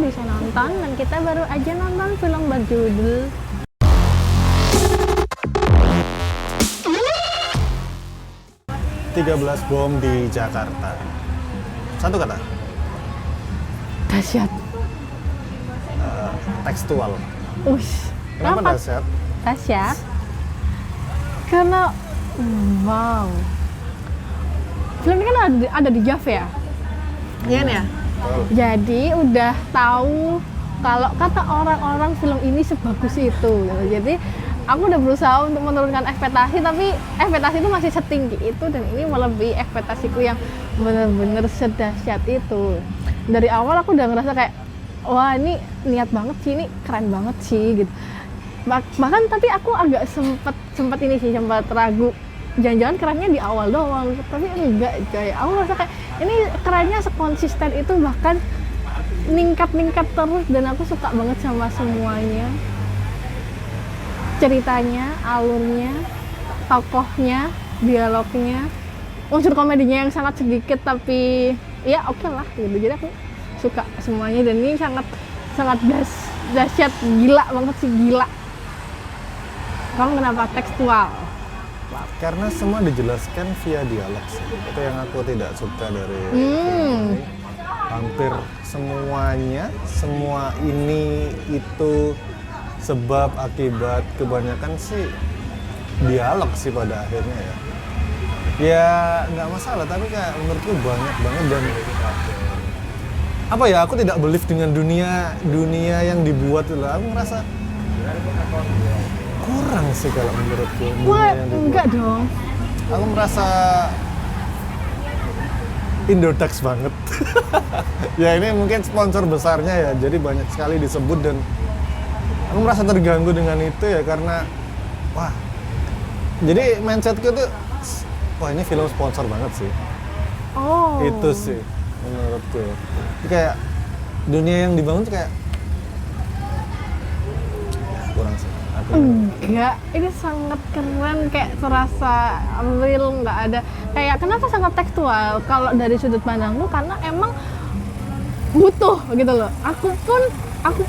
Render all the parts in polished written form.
bisa nonton dan kita baru aja nonton film berjudul 13 bom di Jakarta. Satu kata, Dahsyat. tekstual. Ush, Kenapa dahsyat? Dahsyat? Karena wow. Film ini kan ada di JAV ya? Iya kan ya? Betul. Jadi udah tahu kalau kata orang-orang film ini sebagus itu gitu. Jadi aku udah berusaha untuk menurunkan ekspektasi, tapi ekspektasi itu masih setinggi itu dan ini melebihi ekspektasiku yang bener-bener sedahsyat itu. Dari awal aku udah ngerasa kayak wah ini niat banget sih, ini keren banget sih gitu. Bahkan tapi aku agak sempat ragu, jangan-jangan kerennya di awal doang, tapi enggak coy. Aku ngerasa kayak ini kerennya sekonsisten itu, bahkan ningkat terus dan aku suka banget sama semuanya. Ceritanya, alurnya, tokohnya, dialognya, unsur komedinya yang sangat sedikit tapi ya oke lah gitu. Jadi aku suka semuanya dan ini sangat dahsyat, gila banget sih, gila. Kamu kenapa tekstual? Karena semua dijelaskan via dialog sih. Itu yang aku tidak suka dari film ini. Hampir semuanya, semua ini itu sebab akibat, kebanyakan sih dialog sih pada akhirnya ya. Ya nggak masalah, tapi kayak menurutku banyak banget dan apa ya, aku tidak believe dengan dunia yang dibuat itu lah. Aku merasa kurang sih kalau menurutku dunia Wah, yang dibuat. enggak dong. Aku merasa Indodax banget. Ya ini mungkin sponsor besarnya ya, jadi banyak sekali disebut dan aku merasa terganggu dengan itu ya, karena wah, jadi mindsetku tuh wah ini film sponsor banget sih. Oh. Itu sih menurutku. Jadi kayak dunia yang dibangun tuh kayak ya, kurang sih. Enggak, ini sangat keren, kayak terasa real, nggak ada kayak kenapa sangat tekstual kalau dari sudut pandangku, karena emang butuh gitu loh. Aku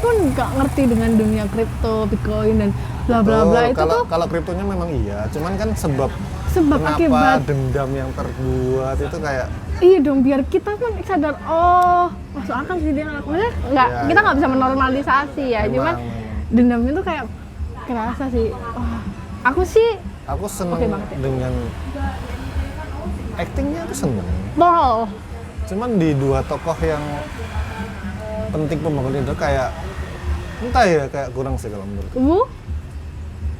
pun nggak ngerti dengan dunia kripto, bitcoin dan bla bla bla itu tuh. Kalau kriptonya memang iya, cuman kan sebab kenapa akibat dendam yang terbuat itu kayak iya dong, biar kita pun sadar, oh masuk akal sih dia ngelakuinnya. Nggak, Ya, kita ya. nggak bisa menormalisasi ya, cuman dendamnya tuh kayak kerasa sih. Wah, aku seneng Oke banget ya. dengan actingnya, aku seneng. Paul. Cuman di dua tokoh yang penting pembangunan itu kayak entah ya, kayak kurang sih kalau menurutku.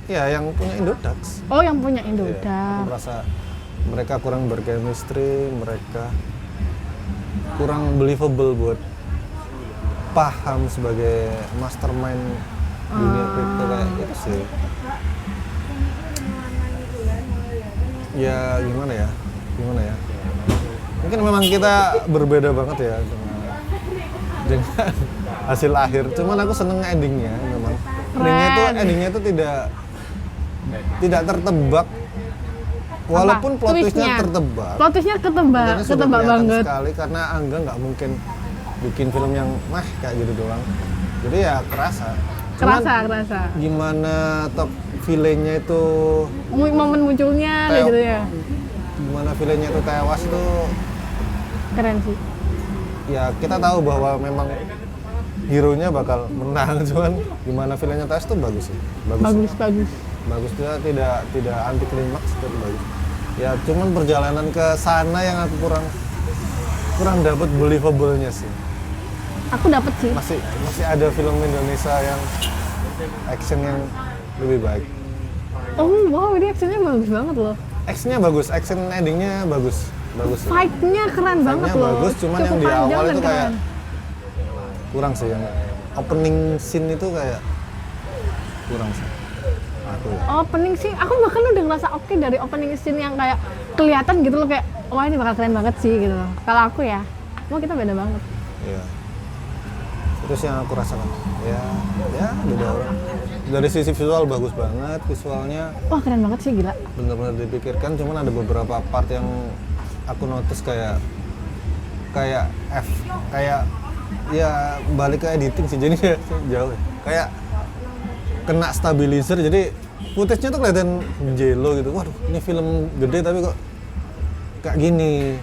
Ya yang punya Indodax. Oh, yang punya Iya, Indodax. aku merasa mereka kurang berchemistry, mereka kurang believable buat paham sebagai mastermind dunia crypto kayak gitu sih. Ya gimana ya, mungkin memang kita berbeda banget ya dengan hasil akhir. Cuman aku seneng endingnya memang. Endingnya itu tidak tertebak. Walaupun plot twistnya tertebak. Plot twistnya ketebak Kelihatan banget. sekali karena Angga nggak mungkin bikin film yang kayak gitu doang. Jadi ya kerasa. Gimana top villainnya itu, Momen munculnya kayak gitu ya. gimana villainnya itu tewas itu, Keren sih. ya kita tahu bahwa memang hero-nya bakal menang, cuman gimana villainnya tewas itu bagus sih. Bagus dia tidak anti klimaks, itu bagus. Ya cuman perjalanan ke sana yang aku kurang dapat believable-nya sih. Aku dapet sih. Masih ada film Indonesia yang action yang lebih baik. Oh wow, ini actionnya bagus banget loh. Actionnya bagus, action endingnya bagus. Fight-nya keren banget loh. Bagus, cuman Cukup yang di panjang awal dan itu kayak keren. kurang sih, yang opening scene itu kayak kurang sih. Opening scene, aku bahkan udah ngerasa oke dari opening scene yang kayak kelihatan gitu loh, kayak wah ini bakal keren banget sih gitu loh. Kalau aku ya, kita beda banget. Iya. Terus yang aku rasakan, ya beda orang. Dari sisi visual bagus banget, visualnya Wah keren banget sih, gila. benar-benar dipikirkan. Cuman ada beberapa part yang aku notice kayak ya balik ke editing sih, jadi ya jauh ya. Kayak kena stabilizer, jadi footage-nya tuh kelihatan jelo gitu. Waduh, ini film gede tapi kok kayak gini.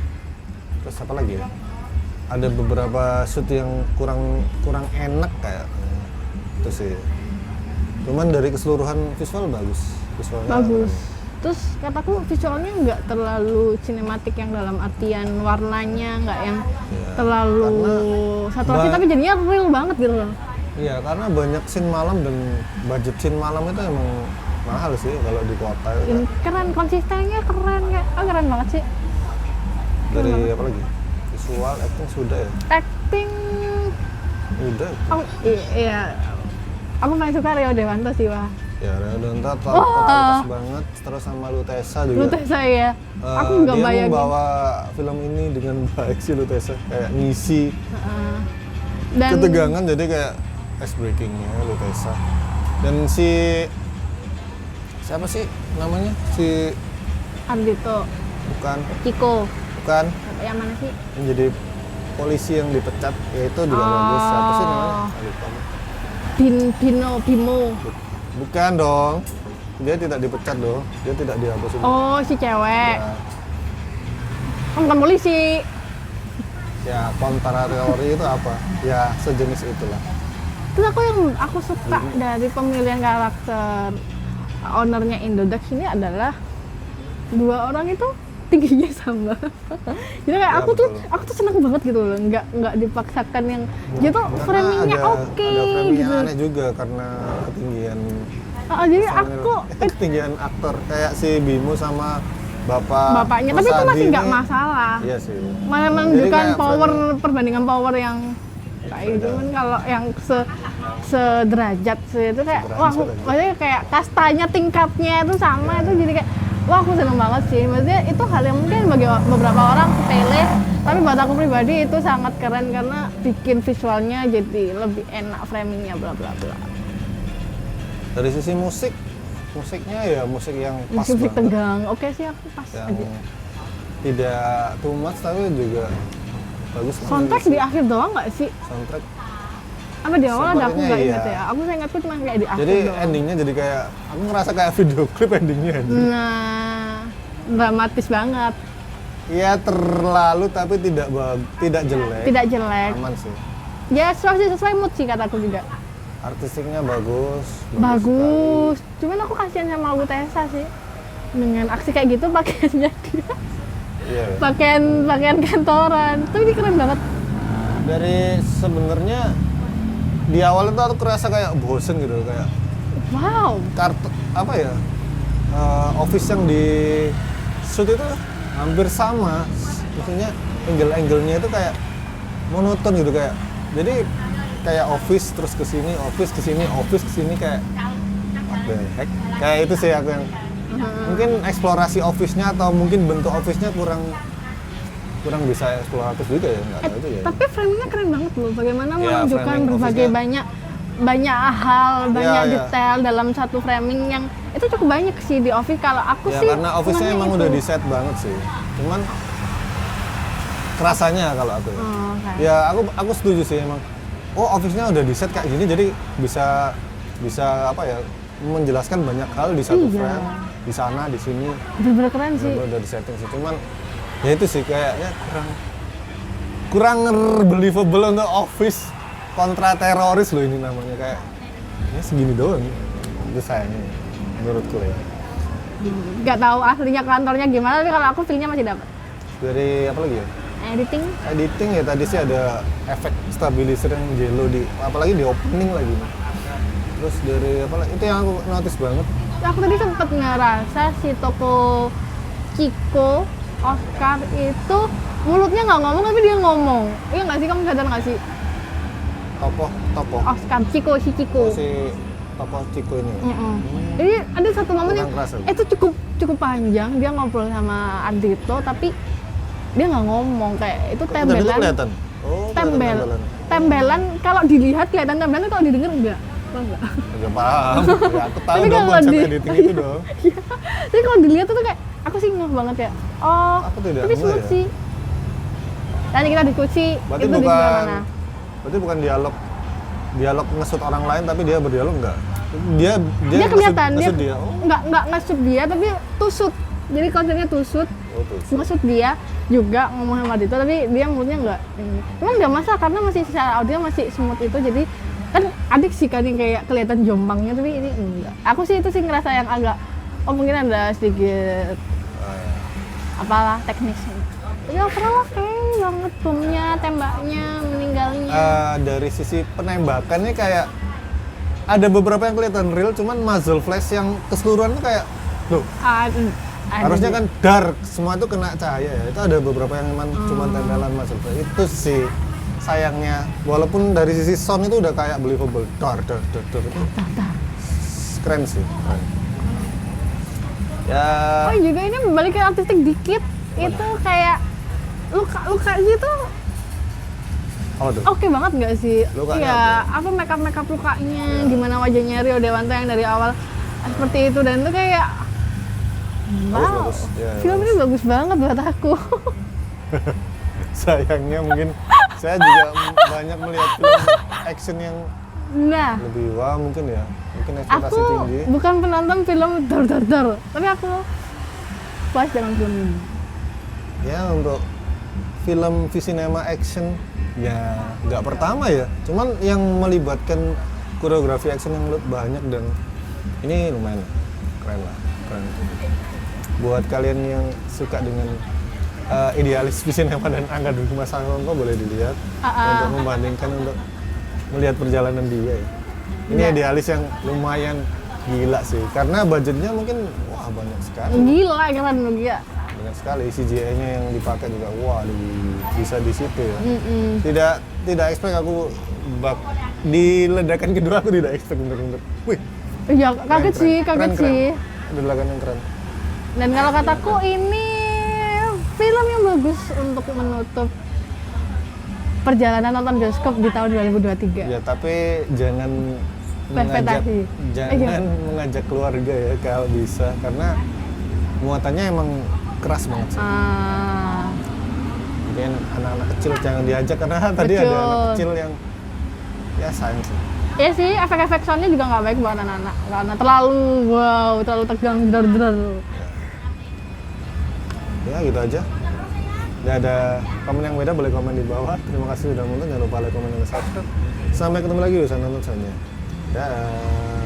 Terus apa lagi ya? Ada beberapa shoot yang kurang enak kayak itu sih. Cuman dari keseluruhan visual bagus. Visualnya Bagus. Terus kataku visualnya nggak terlalu sinematik yang dalam artian warnanya nggak yang Iya, terlalu saturasi, tapi jadinya real banget gitu loh. Iya, karena banyak scene malam dan budget scene malam itu emang mahal sih kalau di kota itu. Keren, konsistennya keren kayak, keren banget sih. Dari apa lagi? Visual, acting sudah ya? Acting, Udah. oh iya, aku paling suka Rio Dewanto sih wah. Ya, Redonta totalitas banget, terus sama Lutesa juga. Lutesa ya, aku nggak dia bayangin. membawa film ini dengan baik sih Lutesa, kayak ngisi Dan ketegangan, jadi kayak ice breakingnya Lutesa. Dan siapa sih namanya? Si Ardito, bukan yang mana sih? yang jadi polisi yang dipecat, ya itu juga bagus. Siapa sih namanya? Lupa. Bimo. Bukan dong, dia tidak dipecat dong, dia tidak dihapus. Oh, si cewek. Ya, Bukan polisi. ya kontra teori itu apa? Ya sejenis itulah. Terus aku suka dari pemilihan karakter ownernya Indodax ini adalah dua orang itu tingginya sama. Jadi kayak Ya, aku tuh seneng banget gitu loh, nggak dipaksakan yang dia tuh Karena framingnya ada oke framing gitu. yang aneh juga karena ketinggian Jadi personil. Ketinggian aktor kayak si Bimo sama bapaknya, tapi itu Rosadi masih nggak ini- masalah. Iya sih. Malah Jadi menunjukkan kayak power, framing- perbandingan power yang kayak gitu kan. Kalau yang sederajat sih itu kayak Sederajat wah aja. maksudnya kayak kastanya tingkatnya itu sama, itu jadi kayak wah aku seneng banget sih. Maksudnya itu hal yang mungkin bagi beberapa orang sepele, tapi buat aku pribadi itu sangat keren karena bikin visualnya jadi lebih enak, framingnya bla bla bla. Dari sisi musiknya ya musik yang pas Musik banget. tegang, oke sih aku pas Yang aja. tidak too much tapi juga bagus. Soundtrack di akhir doang nggak sih? Soundtrack. Apa di awal ada aku Sepertinya nggak iya. ingat ya. Aku ingatku cuma kayak di akhir Jadi doang. endingnya jadi kayak aku ngerasa kayak video klip endingnya. Nah, dramatis banget. Iya terlalu tapi tidak jelek. Tidak jelek. Aman sih. Ya sesuai mood sih kataku juga. Artistiknya bagus. Bagus. Cuman aku kasihan sama Lutesa sih. Dengan aksi kayak gitu pakaiannya dia. Iya. Pakaian kantoran. Tapi ini keren banget. Dari sebenarnya di awal itu aku kerasa kayak bosen gitu, kayak Wow. kartu apa ya, office yang di shoot itu hampir sama, maksudnya angle-angle-nya itu kayak monoton gitu, kayak jadi kayak office terus ke sini kayak what the heck, kayak itu sih aku yang mungkin eksplorasi office-nya atau mungkin bentuk office-nya kurang bisa eksploratif juga ya, nggak tahu itu ya. Tapi framingnya keren banget loh. Bagaimana Ya, menunjukkan framing berbagai office-nya. banyak hal, banyak Ya. detail dalam satu framing yang itu cukup banyak sih di office. Kalau aku Ya sih karena office-nya senangnya emang itu. udah di set banget sih. Cuman kerasanya kalau aku ya. Oh, oke. Ya aku setuju sih emang. Oh, office-nya udah di set kayak gini jadi bisa apa ya? Menjelaskan banyak hal di satu Iya. frame, di sana, di sini. Bener-bener keren sih. Bener-bener udah di setting sih. Cuman ya itu sih kayaknya kurang believable untuk office kontra teroris loh ini namanya, kayak ya segini doang. Itu sayangnya menurutku ya. Gak tahu aslinya kantornya gimana, tapi kalau aku feelnya masih dapat. Dari apa lagi ya? Editing Ya tadi sih ada efek stabilizer yang jello apalagi di opening lagi. Terus dari apa lagi? Itu yang aku notice banget. aku tadi sempet ngerasa si toko Chico Oscar itu mulutnya nggak ngomong tapi dia ngomong. Iya nggak sih, kamu sadar nggak sih? Topo. Oscar Chico Oh, si Topo Chico ini. Jadi ada satu momen yang Kurang kerasa. itu cukup panjang, dia ngobrol sama Ardito tapi dia nggak ngomong, kayak itu Dan itu tembelan. kelihatan. Oh, kelihatan. Tembelan kalau dilihat kelihatan tembelan, kalau didengar enggak. Paham nggak? Agak paham. Ya, aku tahu Tapi dong kalau konsep di- editing itu dong. Iya. Jadi kalau dilihat itu kayak aku sih ngeh banget ya. Oh, Aku tidak tapi ngeh smooth ya. sih. Nanti kita diskusi Berarti itu di sebelah bukan mana. Berarti bukan dialog ngesut orang lain tapi dia berdialog enggak? Dia Dia kelihatan dia ngesut dia. Oh, nggak ngesut dia tapi tusut. Jadi konsepnya tusut. tuh. Maksud dia juga ngomong sama Dito tapi dia mulutnya nggak ini. Emang nggak masalah karena masih secara audio masih smooth itu, jadi kan adik sih kan yang kayak kelihatan jompangnya tapi ini enggak. Aku sih itu sih ngerasa yang agak mungkin ada sedikit apalah teknisnya. Ya overall oke banget, bomnya, tembaknya, meninggalnya. Dari sisi penembakannya kayak ada beberapa yang kelihatan real, cuman muzzle flash yang keseluruhan tuh kayak loh. Harusnya kan dark, semua itu kena cahaya ya. Itu ada beberapa yang memang cuma tempelan muzzle flash. Itu sih sayangnya. Walaupun dari sisi sound itu udah kayak believable. Dar. Itu keren sih. Keren. Ya. Oh juga ini balik ke artistik dikit. Itu kayak luka gitu. Oh, tuh. Oke banget nggak sih? Lukanya Iya, apa makeup lukanya, gimana wajahnya Rio Dewanto yang dari awal seperti itu, dan itu kayak wow, Bagus. Ya, film ini bagus banget buat aku. Sayangnya mungkin saya juga banyak melihat film action yang Nah, lebih wah mungkin ya. Mungkin ekspektasi aku tinggi. bukan penonton film dar, tapi aku puas dengan film ini. Ya untuk film V-Cinema action ya nggak pertama ya, cuman yang melibatkan koreografi action yang banyak dan ini lumayan keren. Buat kalian yang suka dengan idealis V-Cinema dan Angga Dwi Mas Sangkongko boleh dilihat untuk membandingkan, untuk melihat perjalanan dia ya. Ini idealis yang lumayan gila sih, karena budgetnya mungkin wah banyak sekali. Gila keren lu gila. Banyak sekali CGI-nya yang dipakai juga wah bisa di situ ya. Tidak expect aku di ledakan kedua aku tidak expect untuk wih. Iya, kaget keren. sih. Ada ledakan yang keren. Dan kalau kataku ini film yang bagus untuk menutup perjalanan nonton bioskop di tahun 2023. Ya, tapi jangan Ekspektasi. mengajak keluarga ya kalau bisa, karena muatannya emang keras banget sih. Mungkin anak-anak kecil jangan diajak karena tadi ada anak kecil yang ya sayang sih. Iya sih, efek-efek soundnya juga nggak baik buat anak-anak karena terlalu tegang, dar. Ya gitu aja. Tidak ada komen yang beda boleh komen di bawah. Terima kasih sudah nonton, jangan lupa like, komen, dan subscribe. Sampai ketemu lagi di sana nonton selanjutnya. Dah.